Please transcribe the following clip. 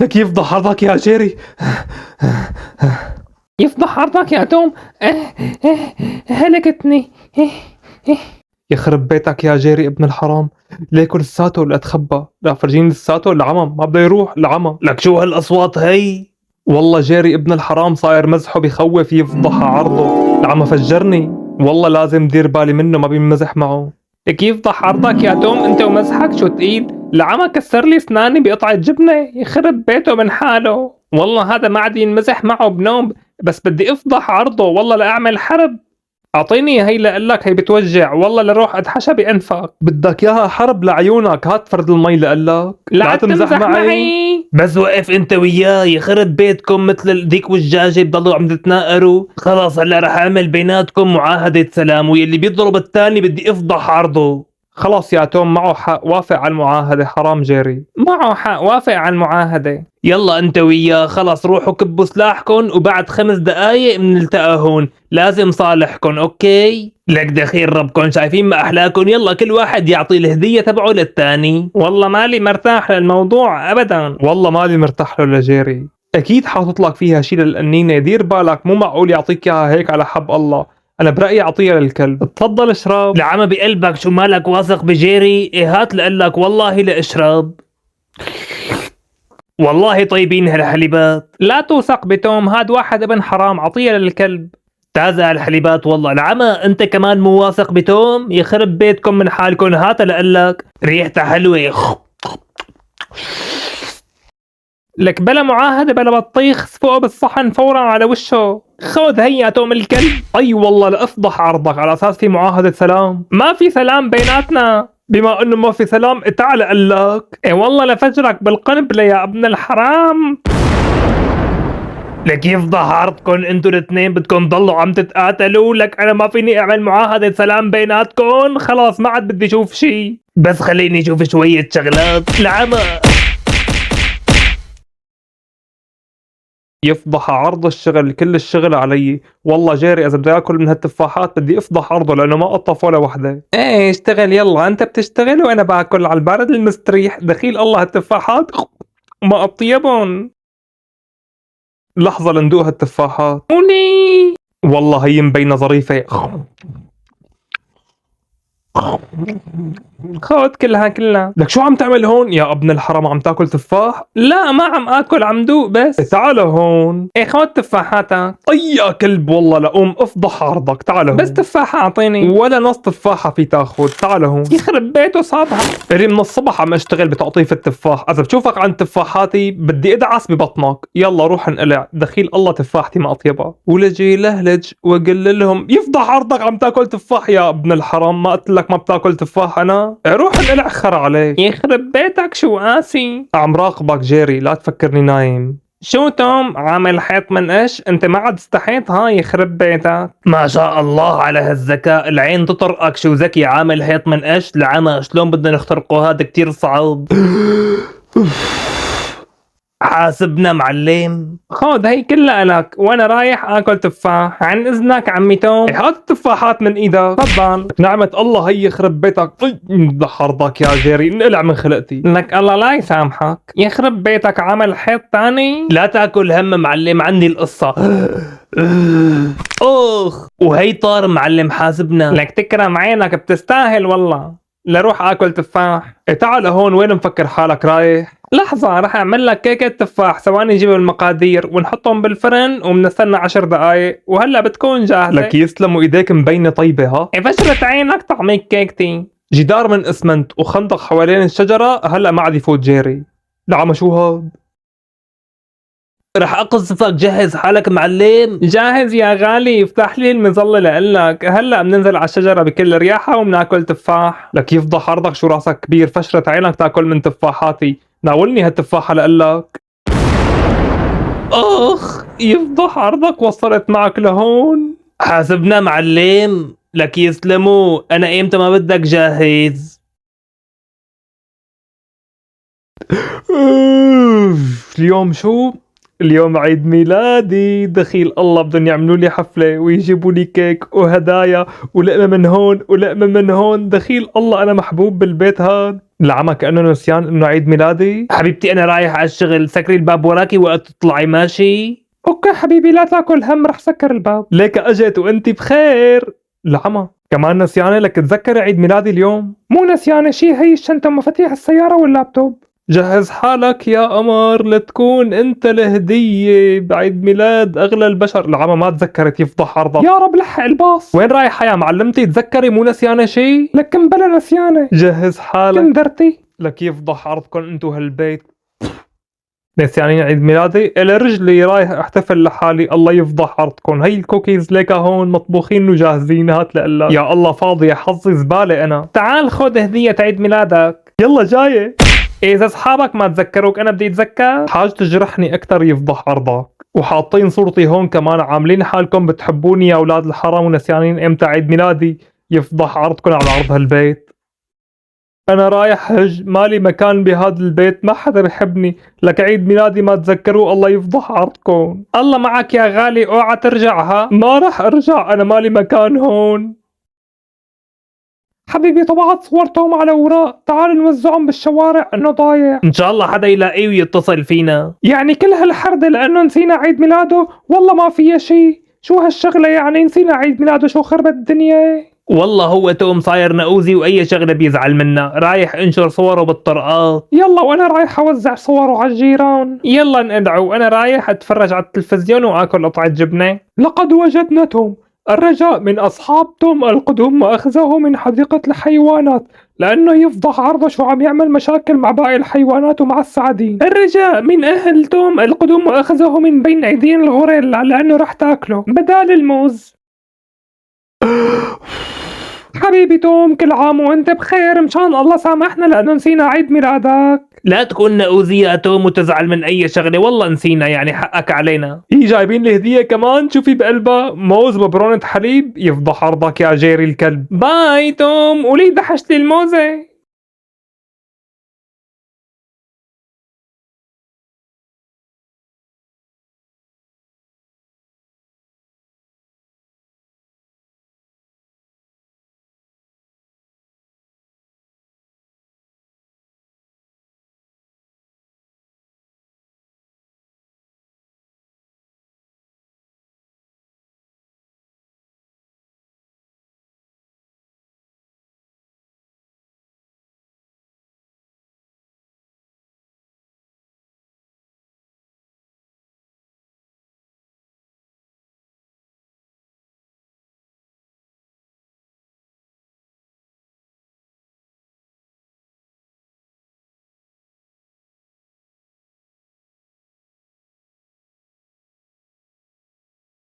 لك يفضح عرضك يا جيري. يفضح عرضك يا توم. هلكتني. يخرب بيتك يا جيري ابن الحرام، ليكو لساته اللي اتخبى، لا فرجيني لساته العمى ما بده يروح العمى. لك شو هالاصوات هي؟ والله جيري ابن الحرام صاير مزحه بخوف يفضح عرضه، العمى فجرني، والله لازم دير بالي منه ما بينمزح معه. لك يفضح عرضك يا توم، انت ومزحك شو تقيل؟ العمى كسر لي اسناني بقطعة جبنة، يخرب بيته من حاله. والله هذا ما عاد ينمزح معه بنوم، بس بدي افضح عرضه والله لاعمل حرب. اعطيني هي لقلك، هي بتوجع والله لروح اتحشى بانفك. بدك اياها حرب لعيونك، هات فرد المي لقلك، لا تمزح معي. بس وقف انت وياه، يخرب بيتكم مثل ذيك والجاجة بضلوا عم تتناقروا. خلاص هلا رح اعمل بيناتكم معاهدة سلام، واللي بيضرب الثاني بدي افضح عرضه. خلاص يا توم معه حق، وافق على المعاهدة، حرام جيري. معه حق، وافق على المعاهدة. يلا انت وياه خلاص روحوا كبوا سلاحكم، وبعد 5 دقايق بنلتقى هون، لازم صالحكم اوكي؟ لك دخيل ربكم، شايفين ما احلاكم، يلا كل واحد يعطي الهدية تبعه للثاني. والله مالي مرتاح للموضوع ابدا. والله مالي مرتاح له لجيري، اكيد حاطط لك فيها شي للقنينة، دير بالك مو معقول يعطيك اياها هيك على حب الله، انا برأيي اعطيها للكلب. تفضل اشرب. العمى بقلبك، شو مالك واثق بجيري؟ إيه هات لقلك والله لاشرب. والله طيبين هالحليبات. لا توثق بتوم، هاد واحد ابن حرام، عطيها للكلب. تازع الحليبات والله. العمى انت كمان مو واثق بتوم؟ يخرب بيتكم من حالكم، هات لقلك ريحتها حلوة. لك بلا معاهدة بلا بطيخ، فوق بالصحن فورا على وشه. خذ هي يا توم الكلب. اي والله لافضح عرضك على اساس في معاهدة سلام. ما في سلام بيناتنا. بما انه ما في سلام تعال قلك. اي والله لفجرك بالقنبلة يا ابن الحرام. لك يفضح عرضكم، انتوا الاثنين بدكم تضلوا عم تتقاتلوا. لك انا ما فيني اعمل معاهدة سلام بيناتكم، خلاص ما عاد بدي اشوف شي. بس خليني اشوف شوية شغلات. العمى يفضح عرض الشغل، كل الشغل علي، والله جيري اذا بدي اكل من هالتفاحات بدي افضح عرضه لانه ما قطف ولا وحده. ايه اشتغل يلا، انت بتشتغل وانا باكل على البارد المستريح. دخيل الله هالتفاحات ما اطيبهم. لحظة لندوق هالتفاحات. قولي. والله هي مبينة ظريفة. خذ كلها. لك شو عم تعمل هون يا ابن الحرام، عم تاكل تفاح؟ لا ما عم اكل، عم دوق بس. تعال هون. ايه خذ تفاحاتك. اي يا كلب والله لقوم افضح عرضك، تعال هون. بس تفاحة اعطيني. ولا نص تفاحة في تاخذ، تعال هون. يخرب بيته صابها. إلي من الصبح عم اشتغل بتقطيف التفاح، اذا بشوفك عند تفاحاتي بدي ادعس ببطنك، يلا روح انقلع، دخيل الله تفاحتي ما اطيبها. ولجي لهلج واقول لهم يفضح عرضك عم تاكل تفاح يا ابن الحرام، ما قلت لك ما بتاكل تفاح انا؟ روح انقلع خر عليك. يخرب بيتك شو قاسي. عم راقبك جيري، لا تفكرني نايم. شو توم عامل حيط من ايش؟ انت ما عاد استحيت، ها يخرب بيتك. ما شاء الله على هالذكاء، العين تطرقك شو ذكي. عامل حيط من ايش؟ العمى شلون بدنا نخترقه، هذا كتير صعب. حاسبنا معلم. خذ هي كلها لك، وانا رايح اكل تفاح. عن اذنك عمي توم. هات التفاحات من ايدك. تفضل. نعمة الله هي يخرب بيتك. يفضح عرضك يا جيري، انقلع من خلقتي. لك الله لا يسامحك. يخرب بيتك عامل حيط تاني. لا تاكل هم معلم، عندي القصة. اخ وهي طار معلم، حاسبنا. لك تكرم عينك، بتستاهل والله. لروح اكل تفاح. تعال هون، وين مفكر حالك رايح؟ لحظة رح اعمل لك كيكة تفاح، ثواني جيب المقادير ونحطهم بالفرن وبنستنى 10 دقايق وهلا بتكون جاهزة. لك يسلموا ايديك مبينة طيبة ها. فشلت عينك طعميك كيكتي. جدار من اسمنت وخندق حوالين الشجرة، هلا ما عاد يفوت جيري. لعم شو هاد؟ رح اقذفك، جهز حالك معلم. جاهز يا غالي، افتح لي المظلة لقلك، هلا بننزل على الشجرة بكل رياحة وبناكل تفاح. لك يفضح عرضك، شو راسك كبير، فشرت عينك تاكل من تفاحاتي، ناولني هالتفاحة لقلك. اخ يفضح عرضك، وصلت معك لهون. حاسبنا معلم. لك يسلموا، انا ايمتى ما بدك جاهز. اليوم شو؟ اليوم عيد ميلادي، دخيل الله بدهم يعملوا لي حفلة ويجيبوا لي كيك وهدايا ولقمة من هون ولقمة من هون، دخيل الله أنا محبوب بالبيت هاد. العمى كأنه نسيان انه عيد ميلادي. حبيبتي انا رايح على الشغل، سكري الباب وراكي وقت تطلعي ماشي. اوكي حبيبي لا تاكل هم، رح سكر الباب. ليك اجت وانت بخير. العمى كمان نسيانة لك تذكري عيد ميلادي اليوم. مو نسيانة شي، هي الشنطة ومفاتيح السيارة واللابتوب. جهز حالك يا قمر لتكون انت الهدية بعيد ميلاد اغلى البشر. العمى ما تذكرت، يفضح عرضك. يا رب لحق الباص. وين رايحة يا معلمتي؟ تذكري مو نسيانة شي. لكن بلا نسيانة. جهز حالك كندرتي. لك يفضح عرضكم انتو هالبيت. نسيانين عيد ميلادي؟ الى رجلي رايح احتفل لحالي. الله يفضح عرضكم. هي الكوكيز ليك هون مطبوخين وجاهزين، هات لقلك. يا الله فاضية، حظي زبالة انا. تعال خذ هدية عيد ميلادك. يلا جاية. إذا أصحابك ما تذكروك أنا بدي أتذكر. حاج تجرحني أكتر يفضح عرضك. وحاطين صورتي هون كمان، عاملين حالكم بتحبوني يا أولاد الحرام ونسيانين إمتى عيد ميلادي. يفضح عرضكم على عرض هالبيت. أنا رايح حج، مالي مكان بهذا البيت، ما حدا بحبني. لك عيد ميلادي ما تذكروا. الله يفضح عرضكم. الله معك يا غالي، اوعى ترجعها. ما رح أرجع، أنا مالي مكان هون. حبيبي طبعت صورتهم على اوراق، تعال نوزعهم بالشوارع انه ضايع. ان شاء الله حدا يلاقيه ويتصل فينا. يعني كل هالحردة لانه نسينا عيد ميلاده؟ والله ما فيها شي. شو هالشغلة يعني نسينا عيد ميلاده؟ شو خربت الدنيا. والله هو توم صاير نقوزي واي شغله بيزعل منا. رايح انشر صوره بالطرقات. يلا وانا رايح اوزع صوره على الجيران. يلا ندعو، انا رايح اتفرج على التلفزيون واكل قطعة جبنة. لقد وجدنا توم. الرجاء من أصحاب توم القدوم وأخذه من حديقة الحيوانات، لأنه يفضح عرضه شو عم يعمل مشاكل مع باقي الحيوانات ومع السعدين. الرجاء من أهل توم القدوم وأخذه من بين أيدين الغوريلا لأنه رح تاكله بدال الموز. حبيبي توم كل عام وانت بخير، مشان الله سامحنا لأنه نسينا عيد ميلادك. لا تكون نقوزي يا توم وتزعل من اي شغله، والله نسينا يعني حقك علينا. هي جايبين لي هديه كمان، شوفي بقلبها موز وبرونة حليب. يفضح عرضك يا جيري الكلب. باي توم، ولي دحشت لي الموزة.